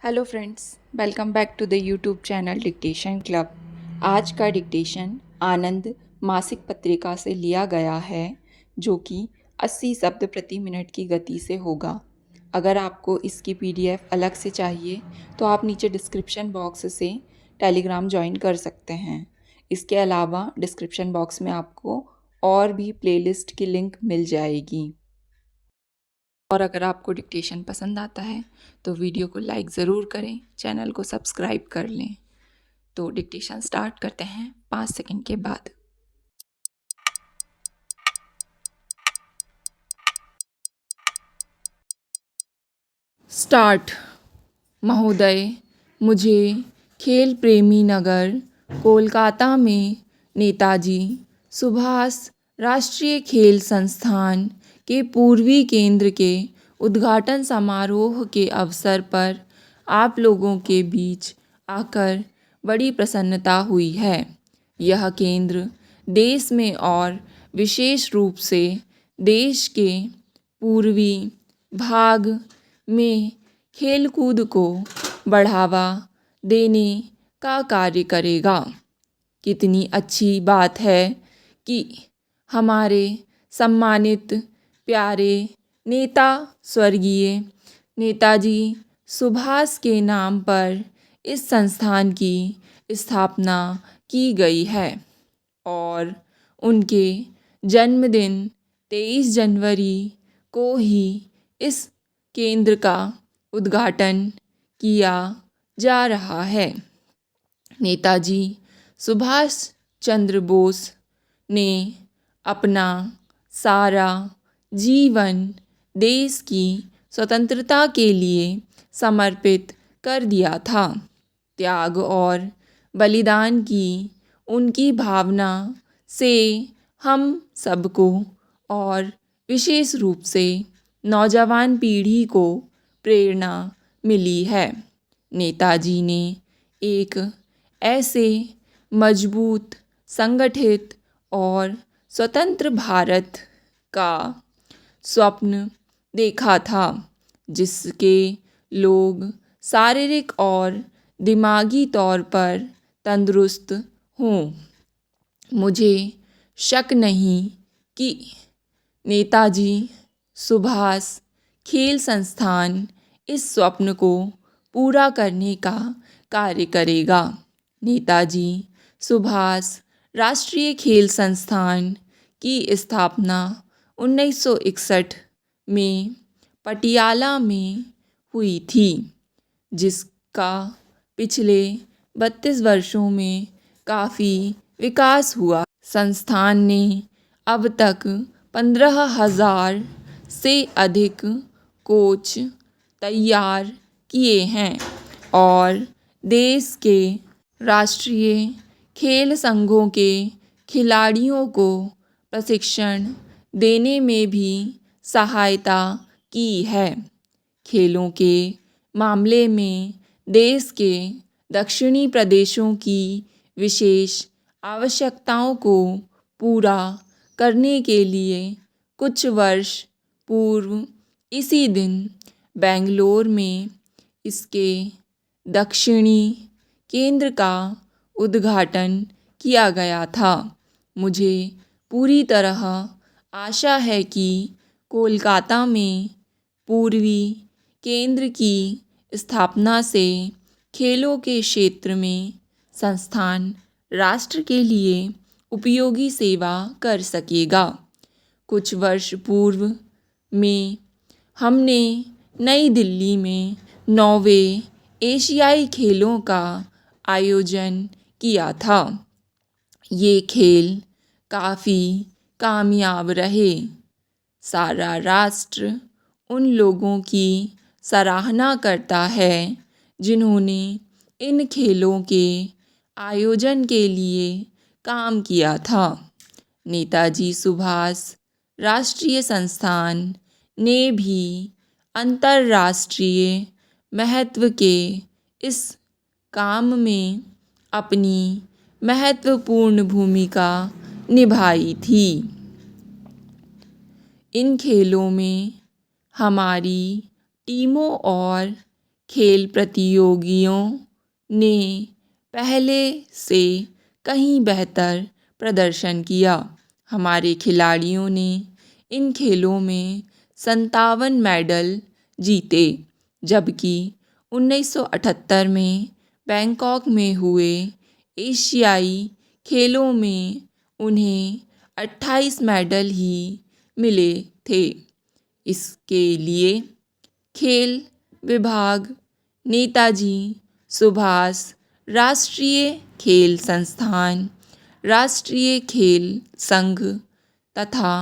Hello friends, welcome back to the YouTube channel dictation club. आज का dictation आनंद मासिक पत्रिका से लिया गया है, जो कि 80 शब्द प्रति मिनट की गति से होगा। अगर आपको इसकी पीडीएफ अलग से चाहिए तो आप नीचे डिस्क्रिप्शन बॉक्स से टेलीग्राम ज्वाइन कर सकते हैं। इसके अलावा डिस्क्रिप्शन बॉक्स में आपको और भी प्लेलिस्ट की लिंक मिल जाएगी। और अगर आपको डिक्टेशन पसंद आता है तो वीडियो को लाइक ज़रूर करें, चैनल को सब्सक्राइब कर लें। तो डिक्टेशन स्टार्ट करते हैं 5 सेकंड के बाद। स्टार्ट। महोदय, मुझे खेल प्रेमी नगर कोलकाता में नेताजी सुभाष राष्ट्रीय खेल संस्थान के पूर्वी केंद्र के उद्घाटन समारोह के अवसर पर आप लोगों के बीच आकर बड़ी प्रसन्नता हुई है। यह केंद्र देश में और विशेष रूप से देश के पूर्वी भाग में खेलकूद को बढ़ावा देने का कार्य करेगा। कितनी अच्छी बात है कि हमारे सम्मानित प्यारे नेता स्वर्गीय नेताजी सुभाष के नाम पर इस संस्थान की स्थापना की गई है और उनके जन्मदिन 23 जनवरी को ही इस केंद्र का उद्घाटन किया जा रहा है। नेताजी सुभाष चंद्र बोस ने अपना सारा जीवन देश की स्वतंत्रता के लिए समर्पित कर दिया था। त्याग और बलिदान की उनकी भावना से हम सबको और विशेष रूप से नौजवान पीढ़ी को प्रेरणा मिली है। नेताजी ने एक ऐसे मजबूत, संगठित और स्वतंत्र भारत का स्वप्न देखा था, जिसके लोग शारीरिक और दिमागी तौर पर तंदुरुस्त हों। मुझे शक नहीं कि नेताजी सुभाष खेल संस्थान इस स्वप्न को पूरा करने का कार्य करेगा। नेताजी सुभाष राष्ट्रीय खेल संस्थान की स्थापना 1961 में पटियाला में हुई थी, जिसका पिछले 32 वर्षों में काफ़ी विकास हुआ। संस्थान ने अब तक 15,000 से अधिक कोच तैयार किए हैं और देश के राष्ट्रीय खेल संघों के खिलाड़ियों को प्रशिक्षण देने में भी सहायता की है। खेलों के मामले में देश के दक्षिणी प्रदेशों की विशेष आवश्यकताओं को पूरा करने के लिए कुछ वर्ष पूर्व इसी दिन बेंगलोर में इसके दक्षिणी केंद्र का उद्घाटन किया गया था। मुझे पूरी तरह आशा है कि कोलकाता में पूर्वी केंद्र की स्थापना से खेलों के क्षेत्र में संस्थान राष्ट्र के लिए उपयोगी सेवा कर सकेगा। कुछ वर्ष पूर्व में हमने नई दिल्ली में 9वें एशियाई खेलों का आयोजन किया था। ये खेल काफ़ी कामयाब रहे। सारा राष्ट्र उन लोगों की सराहना करता है जिन्होंने इन खेलों के आयोजन के लिए काम किया था। नेताजी सुभाष राष्ट्रीय संस्थान ने भी अंतर्राष्ट्रीय महत्व के इस काम में अपनी महत्वपूर्ण भूमिका निभाई थी। इन खेलों में हमारी टीमों और खेल प्रतियोगियों ने पहले से कहीं बेहतर प्रदर्शन किया। हमारे खिलाड़ियों ने इन खेलों में 57 मेडल जीते, जबकि 1978 में बैंकॉक में हुए एशियाई खेलों में उन्हें 28 मेडल ही मिले थे। इसके लिए खेल विभाग, नेताजी सुभाष राष्ट्रीय खेल संस्थान, राष्ट्रीय खेल संघ तथा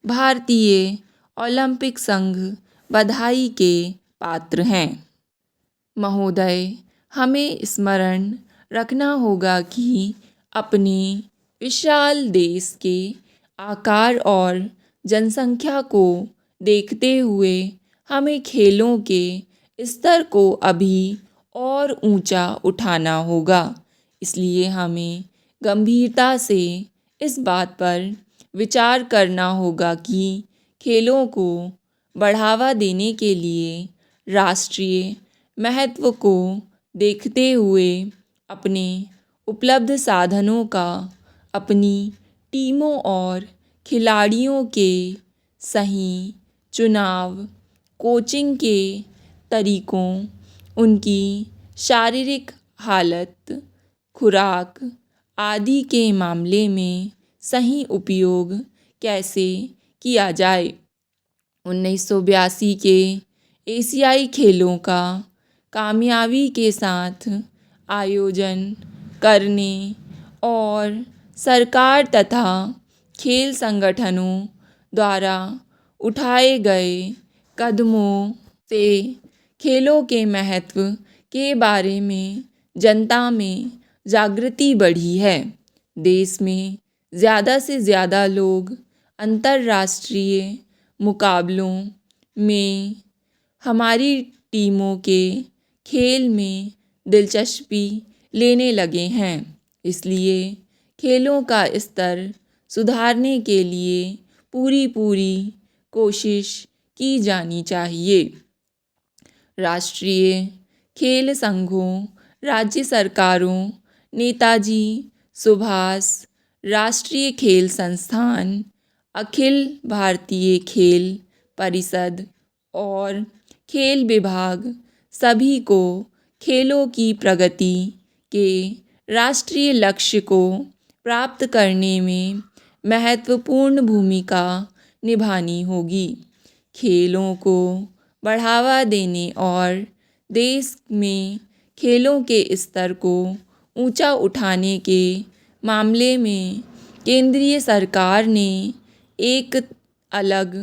भारतीय ओलंपिक संघ बधाई के पात्र हैं। महोदय, हमें स्मरण रखना होगा कि अपने विशाल देश के आकार और जनसंख्या को देखते हुए हमें खेलों के स्तर को अभी और ऊंचा उठाना होगा। इसलिए हमें गंभीरता से इस बात पर विचार करना होगा कि खेलों को बढ़ावा देने के लिए राष्ट्रीय महत्व को देखते हुए अपने उपलब्ध साधनों का, अपनी टीमों और खिलाड़ियों के सही चुनाव, कोचिंग के तरीकों, उनकी शारीरिक हालत, खुराक आदि के मामले में सही उपयोग कैसे किया जाए। 1982 के एशियाई खेलों का कामयाबी के साथ आयोजन करने और सरकार तथा खेल संगठनों द्वारा उठाए गए कदमों से खेलों के महत्व के बारे में जनता में जागृति बढ़ी है। देश में ज़्यादा से ज़्यादा लोग अंतर्राष्ट्रीय मुकाबलों में हमारी टीमों के खेल में दिलचस्पी लेने लगे हैं। इसलिए खेलों का स्तर सुधारने के लिए पूरी कोशिश की जानी चाहिए। राष्ट्रीय खेल संघों, राज्य सरकारों, नेताजी सुभाष राष्ट्रीय खेल संस्थान, अखिल भारतीय खेल परिषद और खेल विभाग सभी को खेलों की प्रगति के राष्ट्रीय लक्ष्य को प्राप्त करने में महत्वपूर्ण भूमिका निभानी होगी। खेलों को बढ़ावा देने और देश में खेलों के स्तर को ऊंचा उठाने के मामले में केंद्रीय सरकार ने एक अलग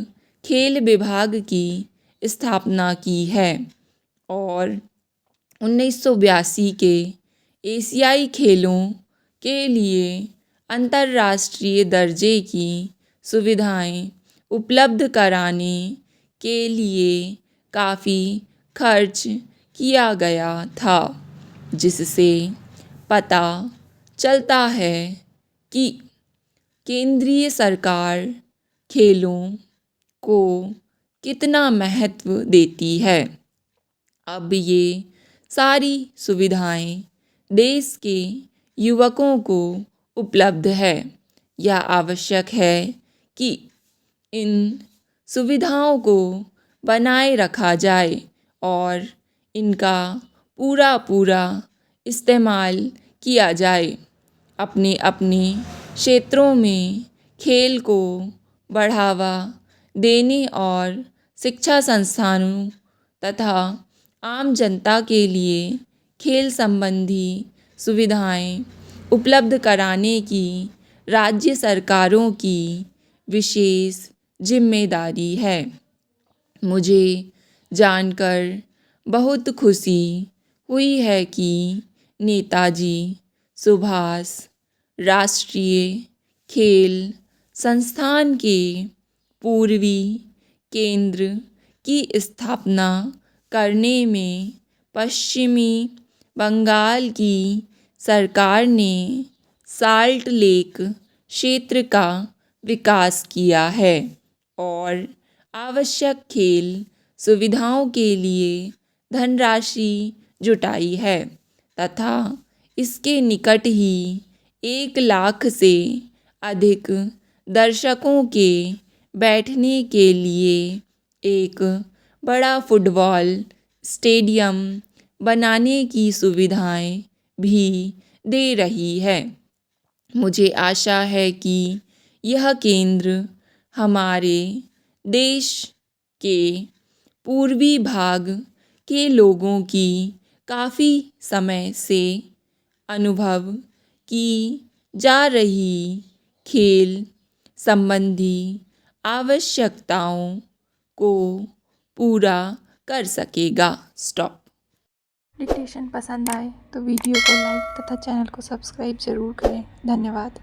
खेल विभाग की स्थापना की है और 1982 के एशियाई खेलों के लिए अंतर्राष्ट्रीय दर्जे की सुविधाएं उपलब्ध कराने के लिए काफ़ी खर्च किया गया था, जिससे पता चलता है कि केंद्रीय सरकार खेलों को कितना महत्व देती है। अब ये सारी सुविधाएं देश के युवकों को उपलब्ध है। यह आवश्यक है कि इन सुविधाओं को बनाए रखा जाए और इनका पूरा इस्तेमाल किया जाए। अपने अपने क्षेत्रों में खेल को बढ़ावा देने और शिक्षा संस्थानों तथा आम जनता के लिए खेल संबंधी सुविधाएं उपलब्ध कराने की राज्य सरकारों की विशेष जिम्मेदारी है। मुझे जानकर बहुत खुशी हुई है कि नेताजी सुभाष राष्ट्रीय खेल संस्थान के पूर्वी केंद्र की स्थापना करने में पश्चिमी बंगाल की सरकार ने साल्ट लेक क्षेत्र का विकास किया है और आवश्यक खेल सुविधाओं के लिए धनराशि जुटाई है तथा इसके निकट ही 1 लाख से अधिक दर्शकों के बैठने के लिए एक बड़ा फुटबॉल स्टेडियम बनाने की सुविधाएं भी दे रही है। मुझे आशा है कि यह केंद्र हमारे देश के पूर्वी भाग के लोगों की काफ़ी समय से अनुभव की जा रही खेल संबंधी आवश्यकताओं को पूरा कर सकेगा। स्टॉप। डिक्टेशन पसंद आए तो वीडियो को लाइक तथा चैनल को सब्सक्राइब ज़रूर करें। धन्यवाद।